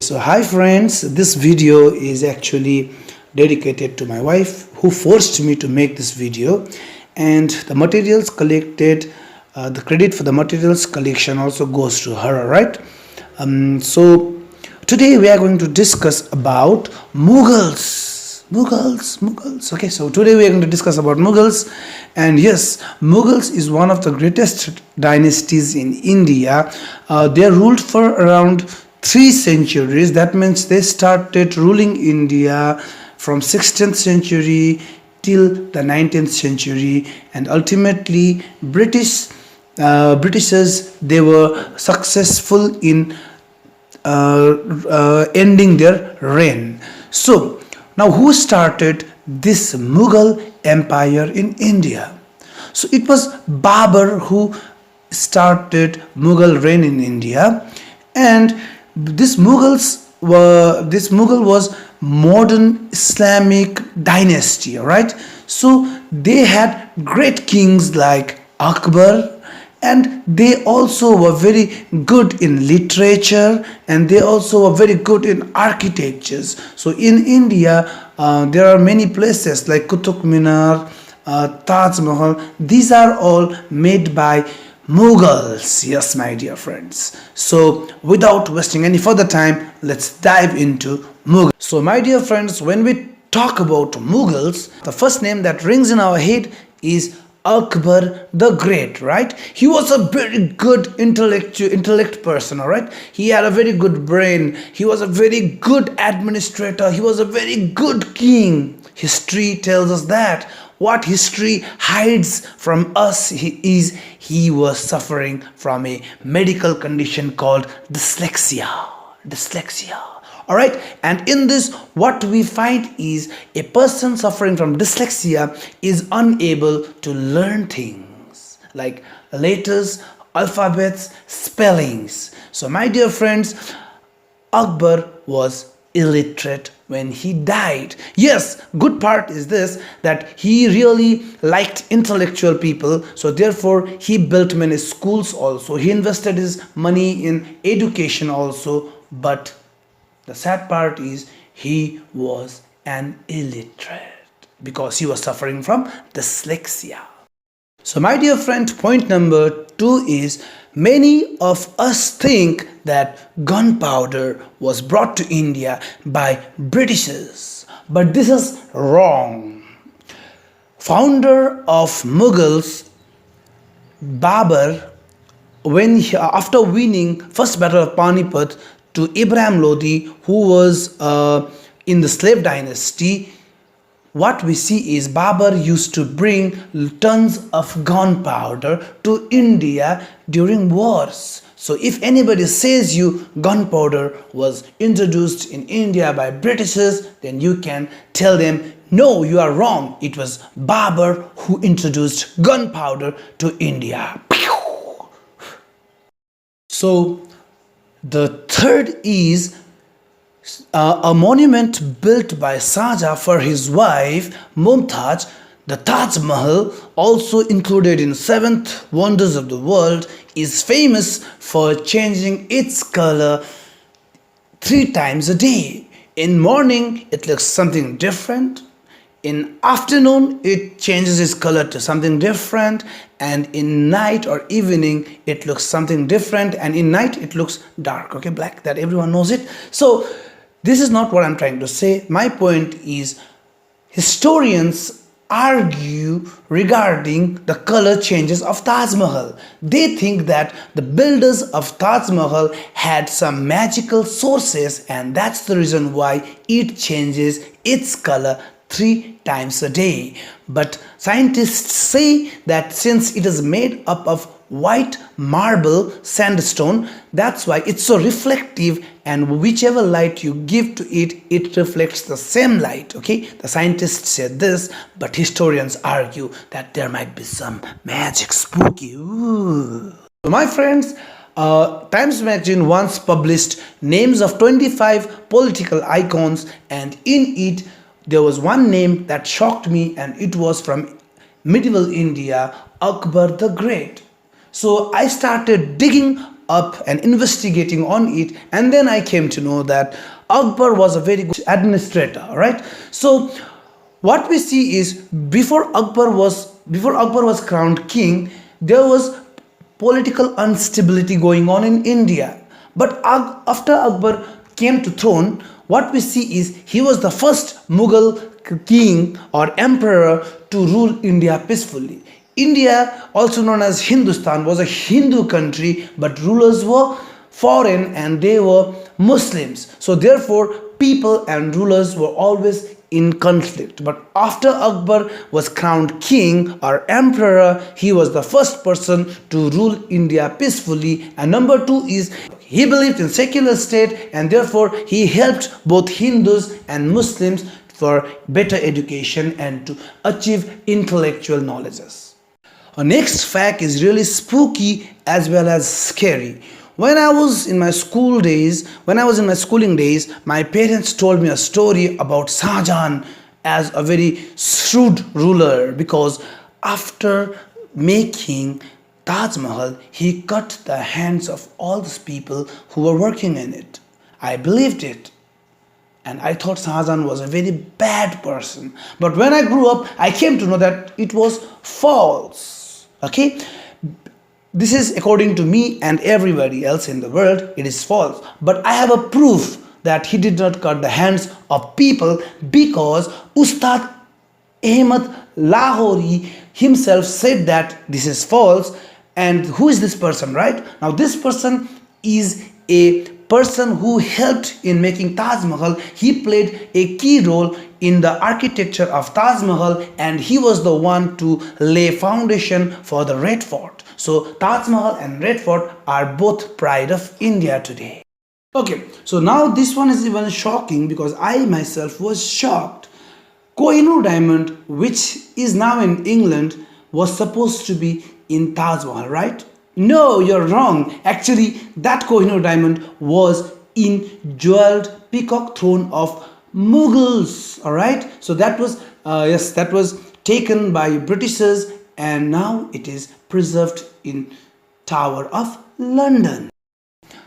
So hi friends, this video is actually dedicated to my wife who forced me to make this video, and the materials collected, the credit for the materials collection also goes to her, right? So today we are going to discuss about Mughals. Okay, so today we are going to discuss about Mughals, and yes, Mughals is one of the greatest dynasties in India. They ruled for around 3 centuries. That means they started ruling India from 16th century till the 19th century, and ultimately Britishers, they were successful in ending their reign. So now, who started this Mughal empire in India? So it was Babur who started Mughal reign in India, and this Mughal was modern Islamic dynasty, right? So they had great kings like Akbar, and they also were very good in literature, and they also were very good in architectures. So in India, there are many places like Qutub Minar, Taj Mahal. These are all made by Mughals. Yes, my dear friends. So without wasting any further time, let's dive into Mughals. So my dear friends, when we talk about Mughals, the first name that rings in our head is Akbar the Great, right? He was a very good intellect person, all right? He had a very good brain. He was a very good administrator. He was a very good king. History tells us that. What history hides from us he was suffering from a medical condition called dyslexia. All right, and in this what we find is a person suffering from dyslexia is unable to learn things like letters, alphabets, spellings. So my dear friends, Akbar was illiterate when he died. Yes, good part is this, that he really liked intellectual people, so therefore he built many schools also. He invested his money in education also, but the sad part is he was an illiterate because he was suffering from dyslexia. So my dear friend, point number 2 is many of us think that gunpowder was brought to India by Britishers, but this is wrong. Founder of Mughals, Babur, after winning first battle of Panipat to Ibrahim Lodi, who was in the slave dynasty, what we see is Babur used to bring tons of gunpowder to India during wars. So if anybody says you gunpowder was introduced in India by Britishers, then you can tell them, no, you are wrong. It was Babur who introduced gunpowder to India. So the third is a monument built by Shah for his wife Mumtaz. The Taj Mahal, also included in 7th Wonders of the World, is famous for changing its color 3 times a day. In morning, it looks something different. In afternoon, it changes its color to something different, and in night or evening, it looks something different, and in night, it looks dark, okay, black, that everyone knows it. So this is not what I'm trying to say. My point is, historians argue regarding the color changes of Taj Mahal. They think that the builders of Taj Mahal had some magical sources, and that's the reason why it changes its color 3 times a day. But scientists say that since it is made up of white marble sandstone, that's why it's so reflective, and whichever light you give to it, it reflects the same light. Okay, the scientists said this, but historians argue that there might be some magic, spooky. Ooh. So my friends, Times Magazine once published names of 25 political icons, and in it there was one name that shocked me, and it was from medieval India, Akbar the Great. So I started digging up and investigating on it, and then I came to know that Akbar was a very good administrator, right? So what we see is before Akbar was crowned king, there was political instability going on in India. But after Akbar came to throne, what we see is he was the first Mughal king or emperor to rule India peacefully. India, also known as Hindustan, was a Hindu country, but rulers were foreign and they were Muslims. So therefore, people and rulers were always in conflict. But after Akbar was crowned king or emperor, he was the first person to rule India peacefully. And number two is he believed in secular state, and therefore he helped both Hindus and Muslims for better education and to achieve intellectual knowledges. Our next fact is really spooky as well as scary. When I was in my schooling days, my parents told me a story about Shah Jahan as a very shrewd ruler, because after making Taj Mahal, he cut the hands of all those people who were working in it. I believed it. And I thought Shah Jahan was a very bad person. But when I grew up, I came to know that it was false. Okay? This is according to me and everybody else in the world, it is false. But I have a proof that he did not cut the hands of people, because Ustad Ahmad Lahori himself said that this is false. And who is this person, right? Now this person is a person who helped in making Taj Mahal. He played a key role in the architecture of Taj Mahal, and he was the one to lay foundation for the Red Fort. So Taj Mahal and Red Fort are both pride of India today. Okay, so now this one is even shocking, because I myself was shocked. Kohinoor diamond, which is now in England, was supposed to be in Taj Mahal, right? No, you're wrong. Actually, that Kohinoor diamond was in jeweled peacock throne of Mughals. All right. So that was that was taken by Britishers, and now it is preserved in Tower of London.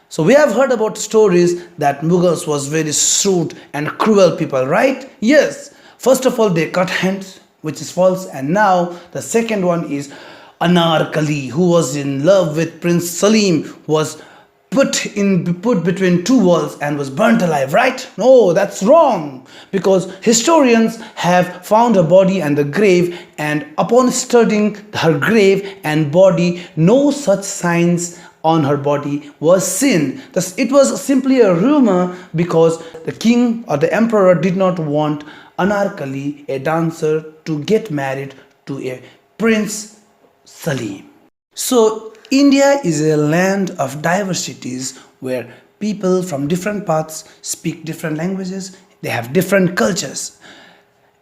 So we have heard about stories that Mughals was very shrewd and cruel people, right? Yes. First of all, they cut hands, which is false, and now the second one is Anarkali, who was in love with Prince Salim, was put between two walls and was burnt alive, right? No, that's wrong, because historians have found her body and the grave, and upon studying her grave and body, no such signs on her body was seen. Thus, it was simply a rumor, because the king or the emperor did not want Anarkali, a dancer, to get married to a Prince Salim. So India is a land of diversities, where people from different parts speak different languages, they have different cultures.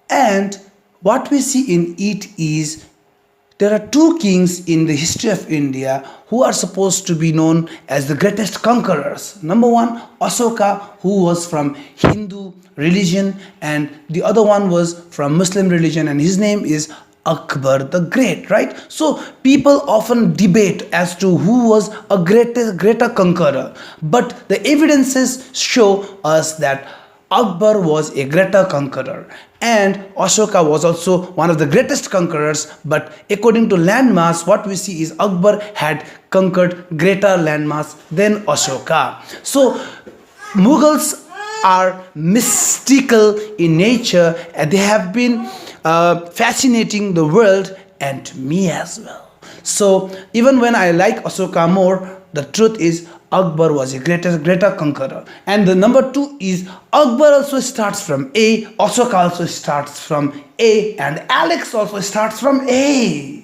And what we see in it is there are two kings in the history of India who are supposed to be known as the greatest conquerors. Number one, Ashoka, who was from Hindu religion, and the other one was from Muslim religion, and his name is Akbar the Great, right? So people often debate as to who was a greater conqueror, but the evidences show us that Akbar was a greater conqueror, and Ashoka was also one of the greatest conquerors. But according to landmass, what we see is Akbar had conquered greater landmass than Ashoka. So Mughals are mystical in nature, and they have been fascinating the world and me as well. So even when I like Ashoka more, the truth is Akbar was a greater conqueror. And the number two is Akbar also starts from A, Ashoka also starts from A, and Alex also starts from A.